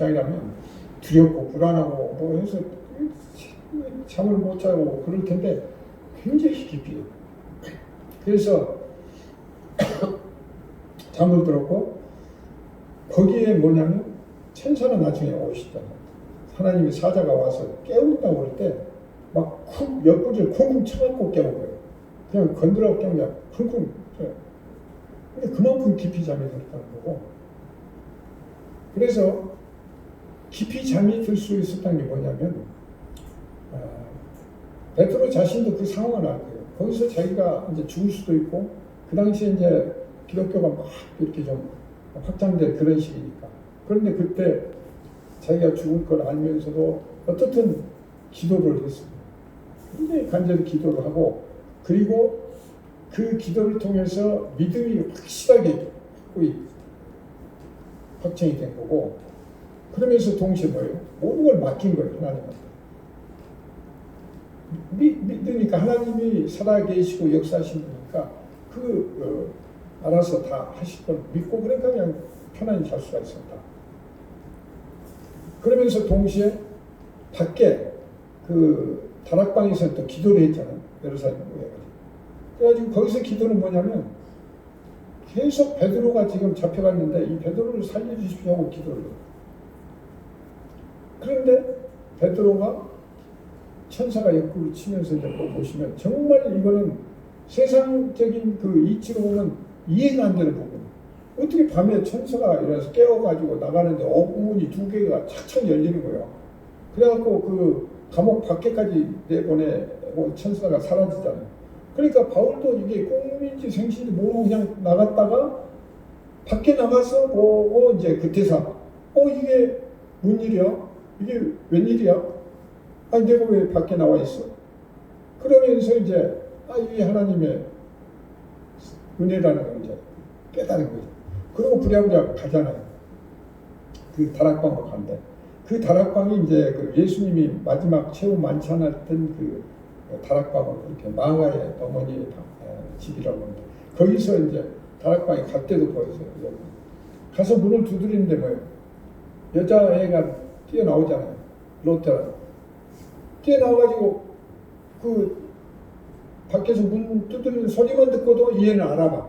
입장이라면 두렵고 불안하고 뭐 해서 잠을 못 자고 그럴 텐데 굉장히 깊이. 그래서 잠을 들었고 거기에 뭐냐면 천사는 나중에 오시잖아요. 하나님의 사자가 와서 깨운다고 그럴 때 막 옆구리를 쿵쿵 쳐갖고 깨운 거예요. 그냥 건드려 깨우냐 쿵쿵. 근데 그만큼 깊이 잠이 들었다는 거고. 그래서 깊이 잠이 들 수 있었다는 게 뭐냐면 베드로 자신도 그 상황을 알 거예요. 거기서 자기가 이제 죽을 수도 있고 그 당시에 이제 기독교가 막 이렇게 좀 확장될 그런 시기니까. 그런데 그때 자기가 죽을 걸 알면서도 어떻든 기도를 했습니다. 굉장히 간절히 기도를 하고 그리고 그 기도를 통해서 믿음이 확실하게 확정이 된 거고 그러면서 동시에 뭐예요? 모든 걸 맡긴 거예요. 하나님한테. 믿으니까 하나님이 살아계시고 역사하신 거니까 알아서 다 하실 걸 믿고 그러니까 그냥 편안히 잘 수가 있었다. 그러면서 동시에 밖에 그 다락방에서 또 기도를 했잖아요. 예루살렘 교회가. 그래가지고 거기서 기도는 뭐냐면 계속 베드로가 지금 잡혀갔는데 이 베드로를 살려주십시오 하고 기도를 해요. 그런데 베드로가 천사가 옆구리를 치면서 이제 보시면 정말 이거는 세상적인 그 이치로 보면 이해가 안 되는 부분. 어떻게 밤에 천사가 일어나서 깨워가지고 나가는데 문이 2개가 착착 열리는 거예요. 그래갖고 그 감옥 밖에까지 내보내고 천사가 사라지잖아요. 그러니까 바울도 이게 꿈인지 생신인지 모르고 그냥 나갔다가 밖에 나가서 보고 이제 그 대사. 이게 뭔 일이야? 이게 웬일이야? 아니 내가 왜 밖에 나와 있어? 그러면서 이제 이게 하나님의 은혜라는 걸 이제 깨달은 거죠. 그리고 부랴부랴 가잖아요. 그 다락방으로 간대. 그 다락방이 이제 그 예수님이 마지막 최후 만찬했던 그 다락방으로 이렇게 마가의 어머니의 집이라고 하는데 거기서 이제 다락방에 갈 때도 보였어요. 가서 문을 두드리는데 뭐예요? 여자애가 뛰어나오잖아요. 롯데라. 뛰어나와가지고 그 밖에서 문 두드리는 소리만 듣고도 얘는 알아봐.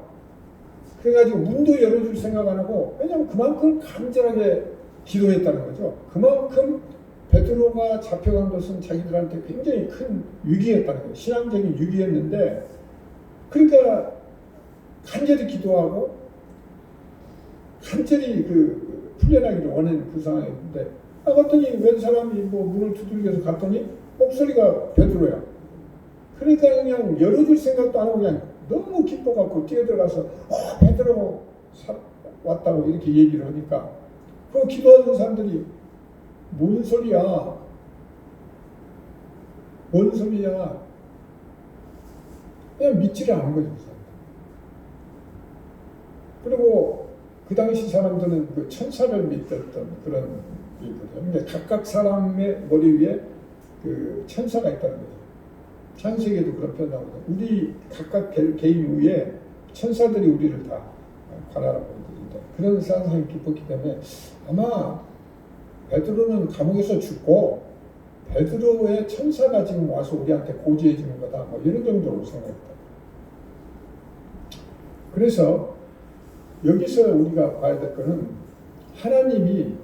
그래가지고 문도 열어줄 생각 안 하고 왜냐하면 그만큼 간절하게 기도했다는 거죠. 그만큼 베드로가 잡혀간 것은 자기들한테 굉장히 큰 위기였다는 거예요. 신앙적인 위기였는데 그러니까 간절히 기도하고 간절히 그 풀려나기를 원하는 그 상황이었는데 갔더니 웬 사람이 뭐 문을 두들겨서 갔더니 목소리가 베드로야. 그러니까 그냥 열어줄 생각도 안 하고 그냥 너무 기뻐갖고 뛰어들어가서 베드로 왔다고 이렇게 얘기를 하니까 그 기도하는 사람들이 뭔 소리야? 뭔 소리야? 그냥 믿지를 않은 거죠. 그리고 그 당시 사람들은 그 천사를 믿었던 그런 일이거든요. 근데 각각 사람의 머리 위에 그 천사가 있다는 거죠. 창세기에도 그런 표현 나오거든요. 우리 각각 개인 위에 천사들이 우리를 다 관할하고 있는데 그런 상상이 깊었기 때문에 아마 베드로는 감옥에서 죽고 베드로의 천사가 지금 와서 우리한테 고지해 주는 거다. 뭐 이런 정도로 생각했다. 그래서 여기서 우리가 봐야 될 거는 하나님이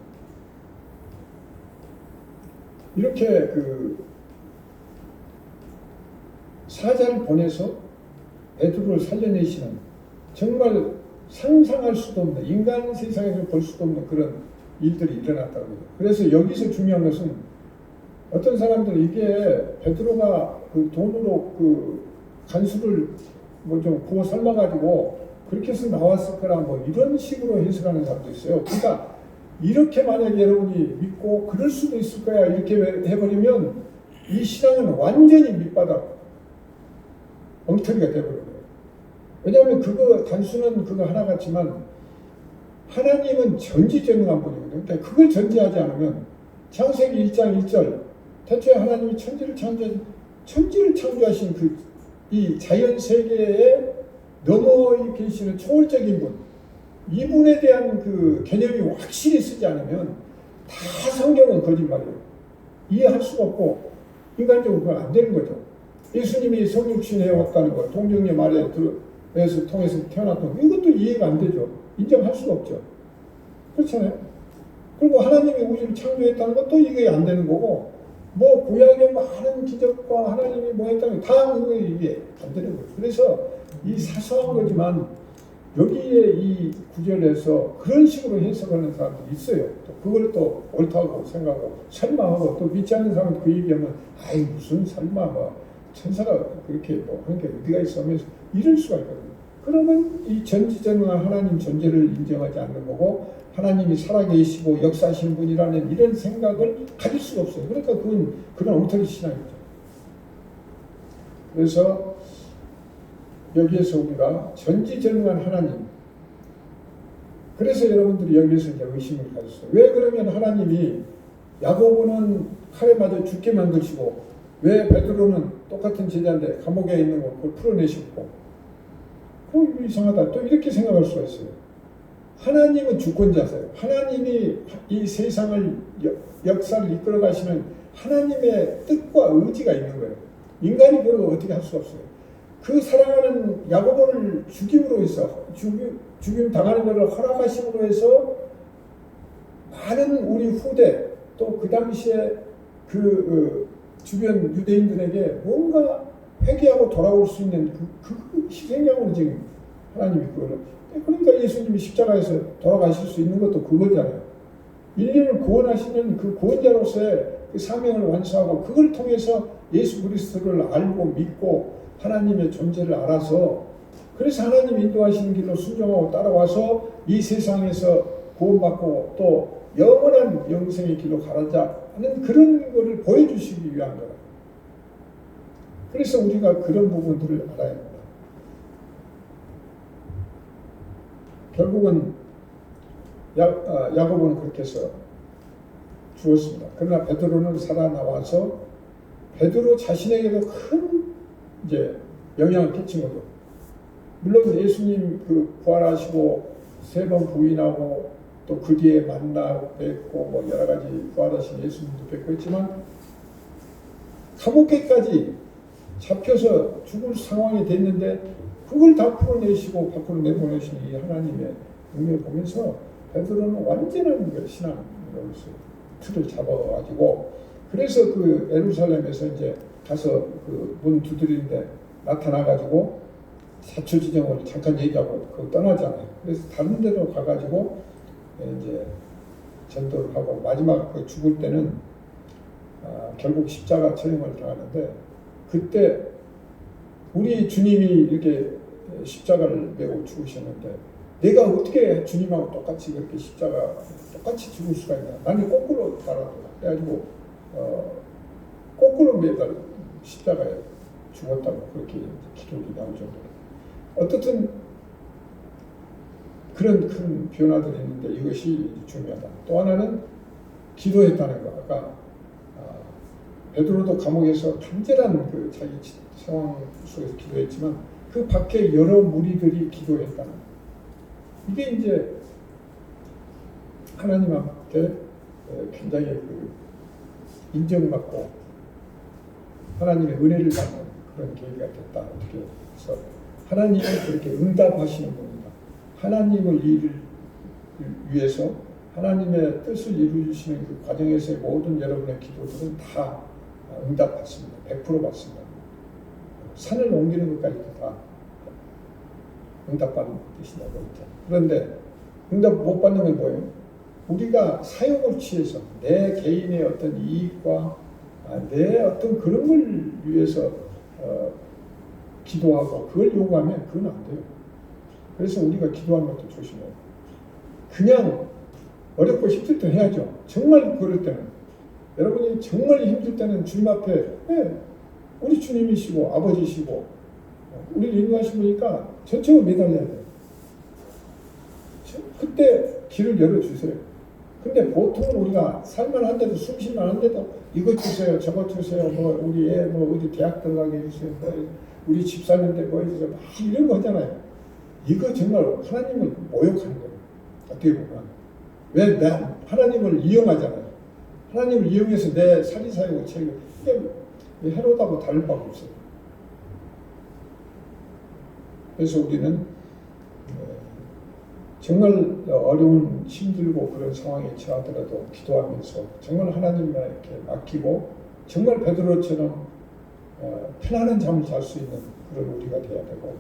이렇게 그 사자를 보내서 베드로를 살려내시는 정말 상상할 수도 없는 인간 세상에서 볼 수도 없는 그런 일들이 일어났다고 해요. 그래서 여기서 중요한 것은 어떤 사람들은 이게 베드로가 그 돈으로 그 간수를 뭐 좀 구워 삶아가지고 그렇게 해서 나왔을 거라 뭐 이런 식으로 해석하는 사람도 있어요. 그러니까 이렇게 만약에 여러분이 믿고 그럴 수도 있을 거야 이렇게 해버리면 이 신앙은 완전히 밑바닥 엉터리가 돼버려요. 왜냐하면 그거 단순한 그거 하나 같지만 하나님은 전지전능한 분이거든요. 그러니까 그걸 전제하지 않으면 창세기 1장 1절 태초에 하나님이 천지를 창조하신 그 이 자연 세계에 넘어 계시는 초월적인 분 이분에 대한 그 개념이 확실히 쓰지 않으면 다 성경은 거짓말이에요. 이해할 수가 없고 인간적으로 그건 안 되는 거죠. 예수님이 성육신 해왔다는 거, 동정녀 말에 통해서 태어났던 거, 이것도 이해가 안 되죠. 인정할 수가 없죠. 그렇잖아요. 그리고 하나님이 우주를 창조했다는 것도 이게 안 되는 거고, 뭐 구약의 많은 기적과 하나님이 뭐 했다는 다 그거 이게 안 되는 거예요. 그래서 이 사소한 거지만 여기에 이 구절에서 그런 식으로 해석하는 사람들이 있어요. 또 그걸 또 옳다고 생각하고 설마하고 또 믿지 않는 사람은 그 얘기하면 아이 무슨 설마 뭐 천사가 그렇게 뭐 하는 게 어디가 있어 하면서 이럴 수가 있거든요. 그러면 이 전지전능한 하나님 존재를 인정하지 않는 거고 하나님이 살아계시고 역사하시는 분이라는 이런 생각을 가질 수가 없어요. 그러니까 그건 그런 엉터리 신앙이죠. 그래서 여기에서 우리가 전지전능한 하나님, 그래서 여러분들이 여기에서 이제 의심을 가졌어요. 왜 그러면 하나님이 야고보는 칼에 맞아 죽게 만드시고 왜 베드로는 똑같은 제자인데 감옥에 있는 거 그걸 풀어내셨고 이상하다 또 이렇게 생각할 수가 있어요. 하나님은 주권자세요. 하나님이 이 세상을 역사를 이끌어 가시는 하나님의 뜻과 의지가 있는 거예요. 인간이 그걸 어떻게 할 수 없어요. 그 사랑하는 야고보를 죽임으로 해서 죽임 당하는 것을 허락하심으로 해서 많은 우리 후대 또 그 당시에 그 주변 유대인들에게 뭔가 회개하고 돌아올 수 있는 그 희생양으로 지금 하나님이 그거를 그러니까 예수님이 십자가에서 돌아가실 수 있는 것도 그거잖아요. 인류를 구원하시는 그 구원자로서의 그 사명을 완수하고 그걸 통해서 예수 그리스도를 알고 믿고 하나님의 존재를 알아서 그래서 하나님 인도하시는 길로 순종하고 따라와서 이 세상에서 구원받고 또 영원한 영생의 길로 가자 하는 그런 것을 보여주시기 위한 거예요. 그래서 우리가 그런 부분들을 알아야 합니다. 결국은 야고보는 그렇게 해서 죽었습니다. 그러나 베드로는 살아나와서 베드로 자신에게도 큰 이제 영향을 끼친 거죠. 물론 예수님 그 부활하시고 3번 부인하고 또 그 뒤에 만나 뵙고 뭐 여러 가지 부활하신 예수님도 뵙고 했지만 감옥에까지 잡혀서 죽을 상황이 됐는데 그걸 다 풀어내시고 밖으로 내보내신 이 하나님의 능력을 보면서 베드로는 완전한 그 신앙으로서 틀을 잡아가지고 그래서 그 예루살렘에서 이제 가서 그 문 두드리는데 나타나가지고 사초지정을 잠깐 얘기하고 그 떠나잖아요. 그래서 다른 데로 가가지고 이제 전도를 하고 마지막 그 죽을 때는 결국 십자가 처형을 당하는데 그때 우리 주님이 이렇게 십자가를 메고 죽으셨는데 내가 어떻게 주님하고 똑같이 그렇게 십자가 똑같이 죽을 수가 있냐. 나는 거꾸로 달아도 그래가지고 거꾸로 매달 십자가에 죽었다고 그렇게 기록이 나올 정도로 어떻든 그런 큰 변화들이 있는데 이것이 중요하다. 또 하나는 기도했다는 거. 아까 베드로도 감옥에서 간절한 그 자기 상황 속에서 기도했지만 그 밖에 여러 무리들이 기도했다는 거. 이게 이제 하나님한테 굉장히 그 인정받고 하나님의 은혜를 받는 그런 계기가 됐다. 어떻게 해서 하나님은 그렇게 응답하시는 분이다. 하나님을 일을 위해서 하나님의 뜻을 이루시는 그 과정에서의 모든 여러분의 기도들은 다 응답받습니다. 100% 받습니다. 산을 옮기는 것까지도 다 응답받는 뜻이라고 했죠. 그런데 응답 못 받는 건 뭐예요? 우리가 사용을 취해서 내 개인의 어떤 이익과 내 어떤 그런 걸 위해서 기도하고 그걸 요구하면 그건 안 돼요. 그래서 우리가 기도하는 것도 조심해요. 그냥 어렵고 힘들 때 해야죠. 정말 그럴 때는 여러분이 정말 힘들 때는 주님 앞에 우리 주님이시고 아버지시고 우리를 인도하신 분이니까 전적으로 매달려야 돼요. 그때 길을 열어주세요. 근데 보통은 우리가 살만한데도 숨쉴만한데도 이것 주세요 저것 주세요 뭐 우리 애 뭐 어디 대학 들어가게 해주세요 뭐 우리 집 사는데 뭐 해주세요 막 이런 거 하잖아요. 이거 정말 하나님을 모욕하는 거예요. 어떻게 보면 왜 하나님을 이용하잖아요. 하나님을 이용해서 내 사리사욕을 채우고 이게 헤롯하고 다를 바가 없어요. 그래서 우리는 정말 어려운 힘들고 그런 상황에 처하더라도 기도하면서 정말 하나님께 맡기고 정말 베드로처럼 편안한 잠을 잘 수 있는 그런 우리가 되어야 되고,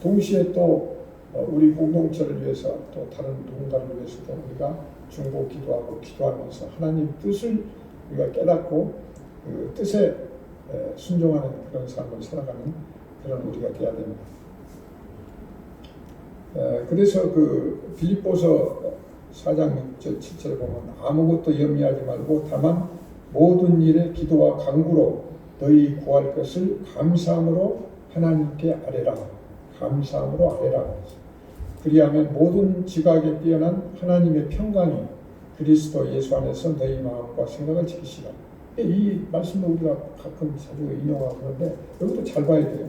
동시에 또 우리 공동체를 위해서 또 다른 누군가를 위해서도 우리가 중보 기도하고 기도하면서 하나님 뜻을 우리가 깨닫고 그 뜻에 순종하는 그런 삶을 살아가는 그런 우리가 되어야 됩니다. 그래서 그 빌립보서 4장 6절 7절에 보면 아무것도 염려하지 말고 다만 모든 일에 기도와 간구로 너희 구할 것을 감사함으로 하나님께 아뢰라. 감사함으로 아뢰라. 그리하면 모든 지각에 뛰어난 하나님의 평강이 그리스도 예수 안에서 너희 마음과 생각을 지키시라. 이 말씀도 우리가 가끔 자주 인용하고 그러는데 여기도 잘 봐야 돼요.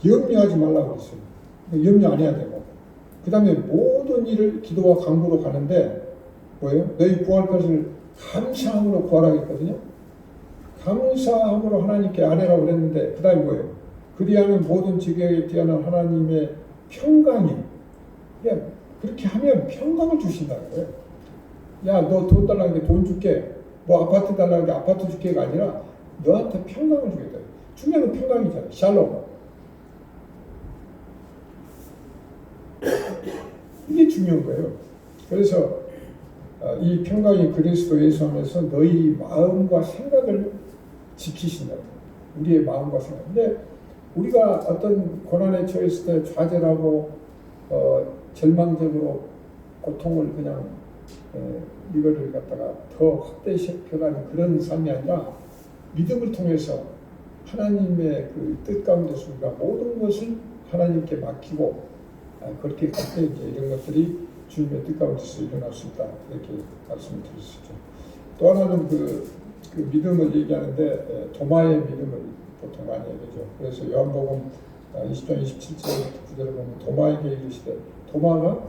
염려하지 말라고 했어요. 염려 안 해야 되고, 그 다음에 모든 일을 기도와 간구로 가는데 뭐예요? 너희 구할 것을 감사함으로 구하라고 했거든요. 감사함으로 하나님께 아뢰라고 그랬는데 그 다음에 뭐예요? 그리하면 모든 지경에 뛰어난 하나님의 평강이, 그렇게 하면 평강을 주신다는 거예요. 야, 너 돈 달라는 게 돈 줄게, 뭐 아파트 달라는 게 아파트 줄게가 아니라 너한테 평강을 주겠다. 중요한 건 평강이잖아요. 샬롬. 이게 중요한 거예요. 그래서 이 평강이 그리스도 예수 안에서 너희 마음과 생각을 지키신다고. 우리의 마음과 생각. 근데 우리가 어떤 고난에 처했을 때 좌절하고 절망적으로 고통을 그냥 이거를 갖다가 더 확대시켜가는 그런 삶이 아니라 믿음을 통해서 하나님의 그 뜻 가운데서 우리가 모든 것을 하나님께 맡기고 그렇게 갈 때 이런 것들이 주님의 뜻 가운데서 일어날 수 있다, 이렇게 말씀을 드릴 수 있죠. 또 하나는 그 믿음을 얘기하는데 도마의 믿음을 보통 많이 얘기하죠. 그래서 요한복음 20장 27절 9절에 보면 도마에게 이르시되, 도마가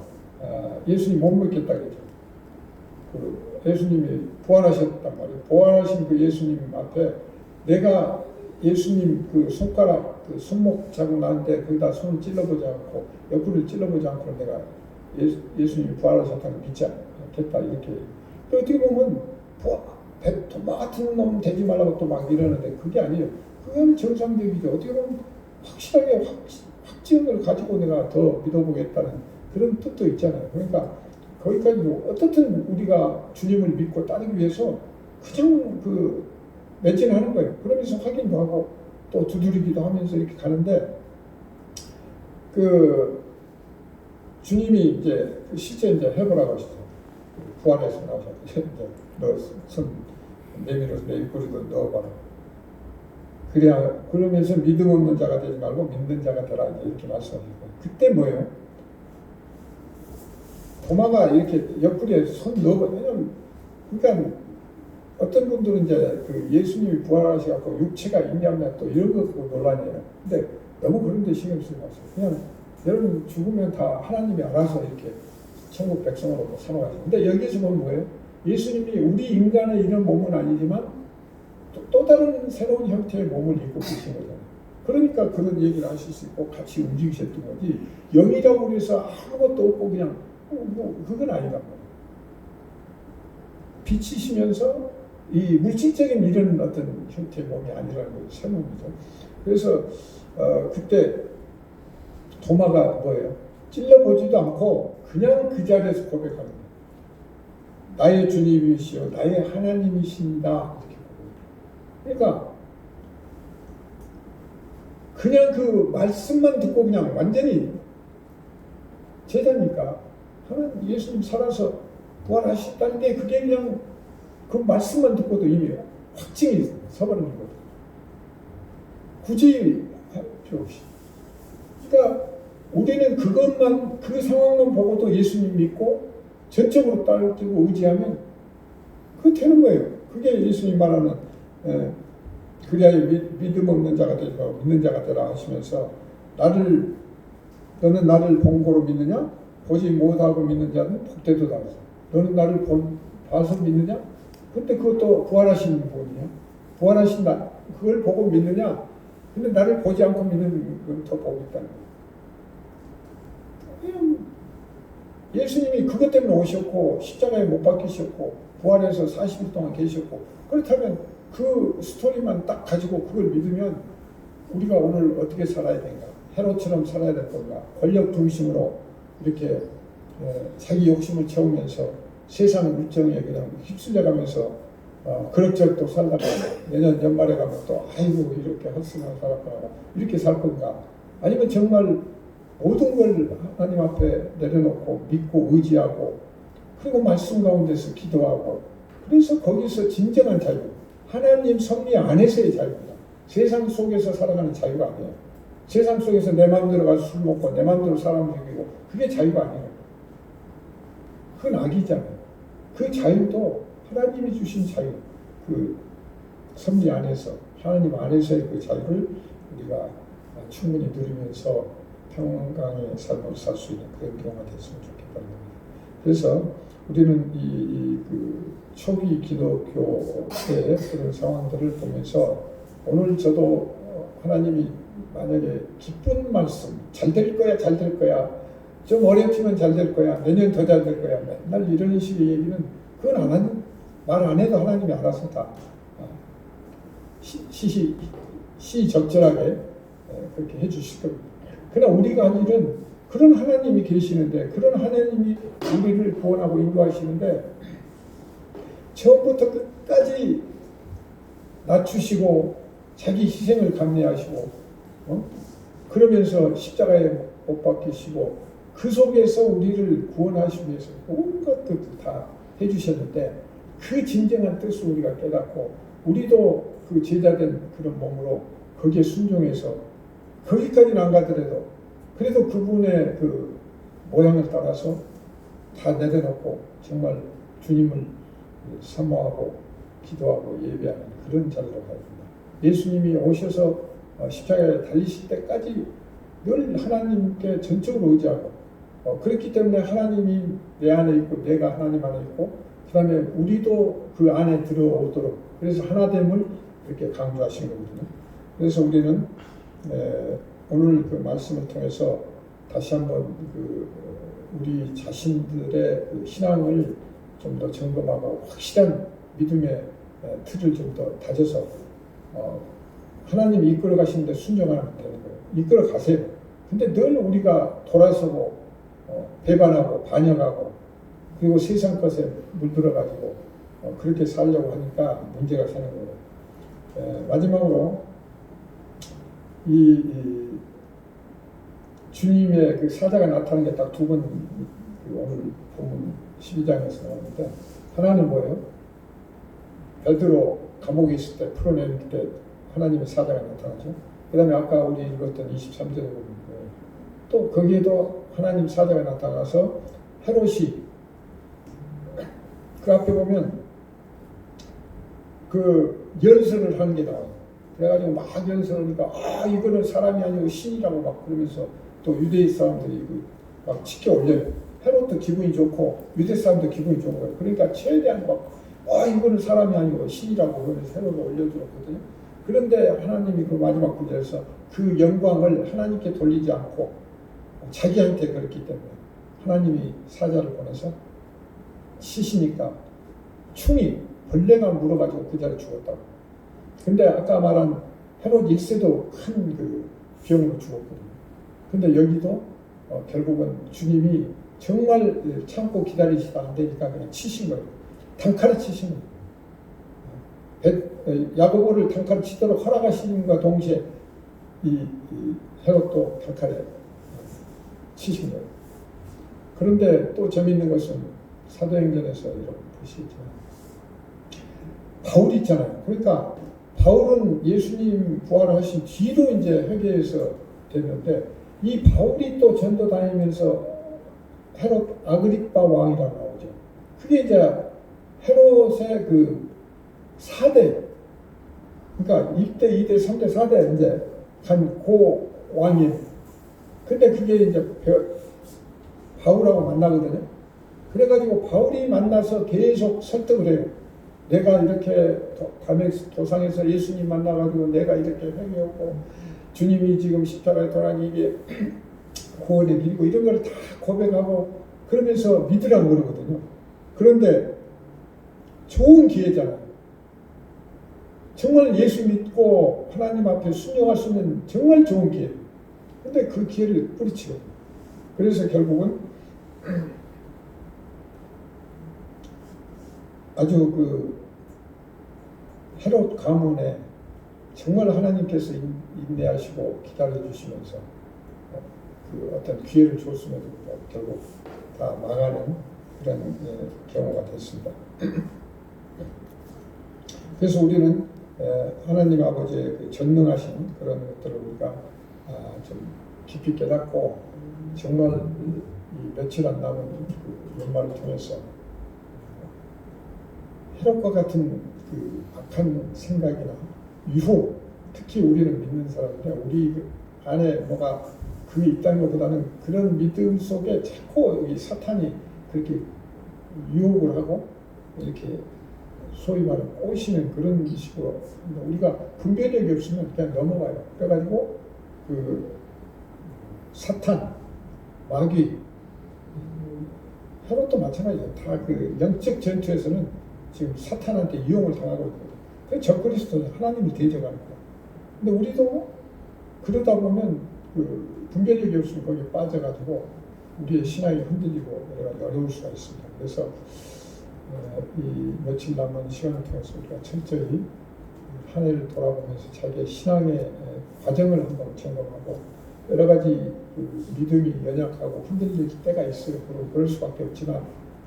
예수님 못 믿겠다 그랬죠. 그 예수님이 부활하셨단 말이에요. 부활하신 그 예수님 앞에 내가 예수님 그 손가락, 그 손목 자국 나는데 거기다 손을 찔러보지 않고 옆구리를 찔러보지 않고 내가 예수님이 부활하셨다는 걸 믿지 않겠다, 이렇게. 또 어떻게 보면 도마 같은 놈 되지 말라고 또 막 이러는데 그게 아니에요. 그건 정상적이죠. 어떻게 보면 확실하게 확증을 가지고 내가 더 믿어보겠다는 그런 뜻도 있잖아요. 그러니까 거기까지 어떻든 우리가 주님을 믿고 따르기 위해서 그냥 매진하는 거예요. 그러면서 확인도 하고 또 두드리기도 하면서 이렇게 가는데, 주님이 이제 실제 이제 해보라고 하시죠. 부활해서 나오셔서 이제 너 손 내밀어서 내 입꼬리도 넣어봐라. 그러면서 믿음 없는 자가 되지 말고 믿는 자가 되라, 이렇게 말씀하시고, 그때 뭐예요? 도마가 이렇게 옆구리에 손 넣어봐. 왜냐면 그러니까 어떤 분들은 이제 예수님이 부활하셔갖고 육체가 있냐 없냐 또 이런 거 갖고 논란이에요. 근데 너무 그런 데 신경 쓰지 마세요. 그냥 여러분 죽으면 다 하나님이 알아서 이렇게 천국 백성으로 삼아가죠. 근데 여기서 보면 뭐예요? 예수님이 우리 인간의 이런 몸은 아니지만 또 다른 새로운 형태의 몸을 입고 계신 거잖아요. 그러니까 그런 얘기를 하실 수 있고 같이 움직이셨던 거지, 영이라고 해서 아무것도 없고 그냥 그건 아니다 말이에요. 빛이시면서 이 물질적인 이런 어떤 형태의 몸이 아니라는 거죠. 새 몸이죠. 그래서 그때 도마가 뭐예요? 찔러보지도 않고 그냥 그 자리에서 고백하는 거예요. 나의 주님이시여 나의 하나님이신다, 이렇게. 그러니까 그냥 그 말씀만 듣고 그냥 완전히 제자니까 하나님 예수님 살아서 부활하셨다는 게 그게 그냥 그 말씀만 듣고도 이미 확증이 서버리는 거예요. 굳이 할 필요 없이. 그러니까 우리는 그것만, 그 상황만 보고도 예수님 믿고 전적으로 따르고 의지하면 그거 되는 거예요. 그게 예수님 말하는 그래야 믿음 없는 자가 되지 말고 믿는 자가 되라 하시면서 너는 나를 본고로 믿느냐? 보지 못하고 믿는 자는 복되도다. 너는 나를 봐서 믿느냐? 근데 그것도 부활하신 분이야. 부활하신 나 그걸 보고 믿느냐? 근데 나를 보지 않고 믿는 건 더 복이 있다는 거야. 예수님이 그것 때문에 오셨고 십자가에 못 박히셨고 부활해서 40일 동안 계셨고 그렇다면 그 스토리만 딱 가지고 그걸 믿으면 우리가 오늘 어떻게 살아야 되는가? 헤롯처럼 살아야 될 건가? 권력 중심으로 이렇게 자기 욕심을 채우면서 세상 물정에 그냥 휩쓸려가면서 그럭저럭 또 살다가 내년 연말에 가면 또 아이고 이렇게 헛스만 살았구나 이렇게 살 건가? 아니면 정말 모든 걸 하나님 앞에 내려놓고 믿고 의지하고 그리고 말씀 가운데서 기도하고 그래서 거기서 진정한 자유 하나님 섭리 안에서의 자유입니다. 세상 속에서 살아가는 자유가 아니에요. 세상 속에서 내 마음대로 가서 술 먹고 내 마음대로 사람 죽이고 그게 자유가 아니에요. 그건 악이잖아요. 그 자유도 하나님이 주신 자유 그 섭리 안에서 하나님 안에서의 그 자유를 우리가 충분히 누리면서 평강의 삶을 살 수 있는 그런 경우가 됐으면 좋겠다는 겁니다. 그래서 우리는 그 초기 기독교의 그런 상황들을 보면서 오늘 저도 하나님이 만약에 기쁜 말씀 잘 될 거야 잘 될 거야 좀 어렵지만 잘 될 거야 내년 더 잘 될 거야 맨날 이런 식의 얘기는 그건 말 안 해도 하나님이 알아서 다 시적절하게 그렇게 해주실 겁니다. 그러나 우리가 할 일은 그런 하나님이 계시는데 그런 하나님이 우리를 구원하고 인도하시는데 처음부터 끝까지 낮추시고 자기 희생을 감내하시고 그러면서 십자가에 못 박히시고 그 속에서 우리를 구원하시기 위해서 온갖 것들 다 해주셨는데 그 진정한 뜻을 우리가 깨닫고 우리도 그 제자된 그런 몸으로 거기에 순종해서 거기까지는 안 가더라도 그래도 그분의 그 모양을 따라서 다 내려놓고 정말 주님을 사모하고 기도하고 예배하는 그런 자리로 가야 된다. 예수님이 오셔서 십자가에 달리실 때까지 늘 하나님께 전적으로 의지하고 그렇기 때문에 하나님이 내 안에 있고 내가 하나님 안에 있고 그 다음에 우리도 그 안에 들어오도록 그래서 하나됨을 이렇게 강조하신 거거든요. 그래서 우리는 오늘 그 말씀을 통해서 다시 한번 우리 자신들의 그 신앙을 좀 더 점검하고 확실한 믿음의 틀을 좀 더 다져서 하나님이 이끌어 가시는데 순종하면 되는 거예요. 이끌어 가세요. 근데 늘 우리가 돌아서고 배반하고 반역하고 그리고 세상 것에 물들어가지고 그렇게 살려고 하니까 문제가 생기는 거예요. 마지막으로 이 주님의 그 사자가 나타나는 게 딱 두 번 오늘 본문 12장에서 나오는데 하나는 뭐예요? 베드로 감옥에 있을 때 풀어낼 때 하나님의 사자가 나타나죠. 그 다음에 아까 우리 읽었던 23절에 보면 또 거기에도 하나님 사자가 나타나서 헤롯이 그 앞에 보면 그 연설을 하는 게 나와요. 그래가지고 막 연설을 하니까 이거는 사람이 아니고 신이라고 막 그러면서 또 유대 사람들이 막 치켜 올려요. 헤롯도 기분이 좋고 유대 사람도 기분이 좋은 거예요. 그러니까 최대한 막 이거는 사람이 아니고 신이라고 그러면서 헤롯을 올려주었거든요. 그런데 하나님이 그 마지막 구절에서 그 영광을 하나님께 돌리지 않고 자기한테 그렇기 때문에 하나님이 사자를 보내서 치시니까 충이 벌레가 물어가지고 그 자리에 죽었다고. 근데 아까 말한 헤롯 1세도 큰 그 병으로 죽었거든요. 근데 여기도 결국은 주님이 정말 참고 기다리시다 안 되니까 그냥 치신 거예요. 단칼에 치신 거예요. 야고보를 단칼에 치도록 허락하시는과 동시에 이 헤롯도 단칼에 치신 거예요. 그런데 또 재미있는 것은 사도행전에서 여러분 보시겠지만 바울이 있잖아요. 그러니까 바울은 예수님 부활하신 뒤로 이제 회개해서 됐는데 이 바울이 또 전도 다니면서 헤롯 아그리빠 왕이라고 나오죠. 그게 이제 헤롯의 그 4대 그러니까 1대, 2대, 3대, 4대 이제 간 고 왕이에요. 근데 그게 이제 바울하고 만나거든요. 그래가지고 바울이 만나서 계속 설득을 해요. 내가 이렇게 담에 도상에서 예수님 만나가지고 내가 이렇게 회개하고 주님이 지금 십자가에 돌아가니 이게 구원의 길이고 이런 걸 다 고백하고 그러면서 믿으라고 그러거든요. 그런데 좋은 기회잖아요. 정말 예수 믿고 하나님 앞에 순종할 수 있는 정말 좋은 기회. 근데 그 기회를 뿌리치고 그래서 결국은 아주 그 헤롯 가문에 정말 하나님께서 인내하시고 기다려주시면서 그 어떤 기회를 줬음에도 불구하고 결국 다 망하는 그런 경우가 됐습니다. 그래서 우리는 하나님 아버지의 그 전능하신 그런 것들을 우리가 좀 깊이 깨닫고 정말 이 며칠 안 남은 그 연말을 통해서 헤롯과 같은 그 악한 생각이나 유혹, 특히 우리는 믿는 사람들, 우리 안에 뭐가 그게 있다는 것보다는 그런 믿음 속에 자꾸 이 사탄이 그렇게 유혹을 하고 이렇게 소위 말하는 꼬시는 그런 식으로 우리가 분별력이 없으면 그냥 넘어가요. 그래가지고 그 사탄, 마귀, 헤롯도 마찬가지예요. 다 그 영적 전투에서는 지금 사탄한테 이용을 당하고 있거든요. 그 적그리스도는 하나님을 대적하는 거예요. 근데 우리도 그러다 보면 그 분별력이 없으면 거기에 빠져가지고 우리의 신앙이 흔들리고 여러 가지 어려울 수가 있습니다. 그래서 이 며칠 남은 시간을 통해서 우리가 철저히 한 해를 돌아보면서 자기의 신앙의 과정을 한번 점검하고 여러 가지 그 믿음이 연약하고 흔들릴 때가 있어요. 그럴 수밖에 없지만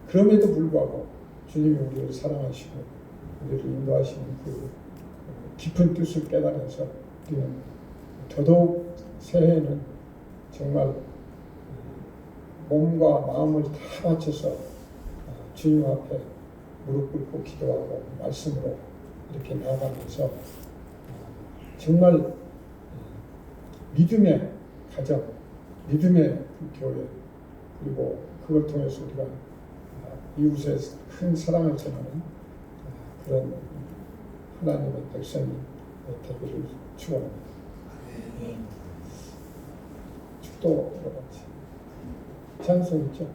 그럼에도 불구하고 주님이 우리를 사랑하시고 우리를 인도하시는 그 깊은 뜻을 깨달아서 우리는 더더욱 새해에는 정말 몸과 마음을 다 바쳐서 주님 앞에 무릎 꿇고 기도하고 말씀으로 이렇게 나아가면서 정말 믿음의 가정, 믿음의 그 교회 그리고 그걸 통해서 우리가 이웃의 큰 사랑을 전하는 그런 하나님의 백성이 되기를 축원합니다. 축도 여러 가지 찬송 있죠.